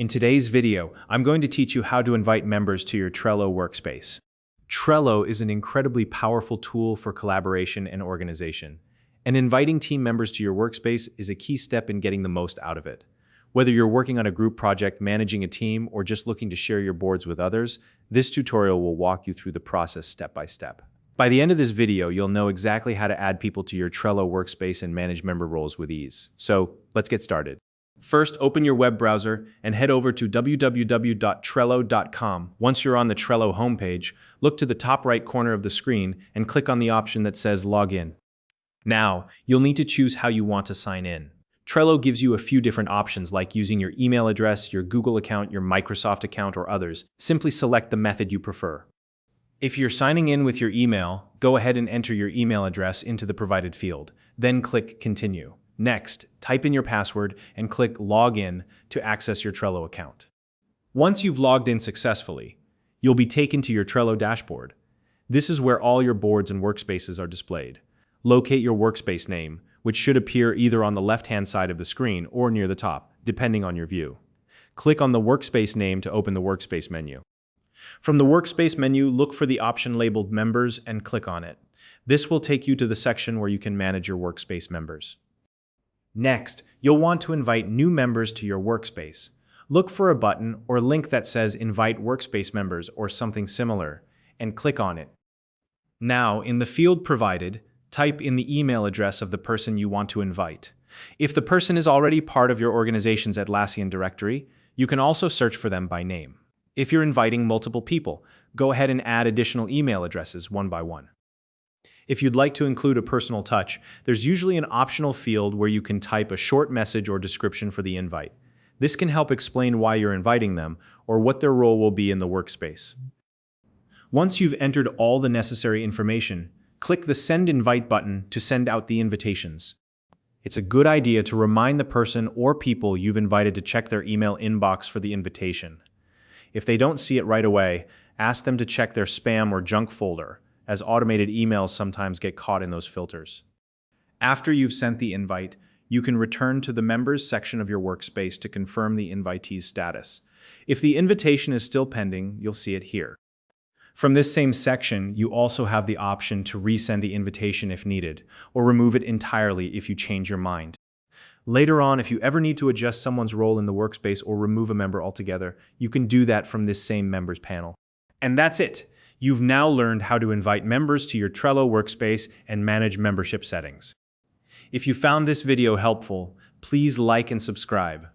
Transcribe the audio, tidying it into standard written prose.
In today's video, I'm going to teach you how to invite members to your Trello workspace. Trello is an incredibly powerful tool for collaboration and organization, and inviting team members to your workspace is a key step in getting the most out of it. Whether you're working on a group project, managing a team, or just looking to share your boards with others, this tutorial will walk you through the process step by step. By the end of this video, you'll know exactly how to add people to your Trello workspace and manage member roles with ease. So, let's get started. First, open your web browser and head over to www.trello.com. Once you're on the Trello homepage, look to the top right corner of the screen and click on the option that says Login. Now, you'll need to choose how you want to sign in. Trello gives you a few different options like using your email address, your Google account, your Microsoft account, or others. Simply select the method you prefer. If you're signing in with your email, go ahead and enter your email address into the provided field. Then click Continue. Next, type in your password and click Login to access your Trello account. Once you've logged in successfully, you'll be taken to your Trello dashboard. This is where all your boards and workspaces are displayed. Locate your workspace name, which should appear either on the left-hand side of the screen or near the top, depending on your view. Click on the workspace name to open the workspace menu. From the workspace menu, look for the option labeled Members and click on it. This will take you to the section where you can manage your workspace members. Next, you'll want to invite new members to your workspace. Look for a button or link that says Invite Workspace Members or something similar, and click on it. Now, in the field provided, type in the email address of the person you want to invite. If the person is already part of your organization's Atlassian directory, you can also search for them by name. If you're inviting multiple people, go ahead and add additional email addresses one by one. If you'd like to include a personal touch, there's usually an optional field where you can type a short message or description for the invite. This can help explain why you're inviting them or what their role will be in the workspace. Once you've entered all the necessary information, click the Send Invite button to send out the invitations. It's a good idea to remind the person or people you've invited to check their email inbox for the invitation. If they don't see it right away, ask them to check their spam or junk folder, as automated emails sometimes get caught in those filters. After you've sent the invite, you can return to the Members section of your workspace to confirm the invitee's status. If the invitation is still pending, you'll see it here. From this same section, you also have the option to resend the invitation if needed, or remove it entirely if you change your mind. Later on, if you ever need to adjust someone's role in the workspace or remove a member altogether, you can do that from this same Members panel. And that's it! You've now learned how to invite members to your Trello workspace and manage membership settings. If you found this video helpful, please like and subscribe.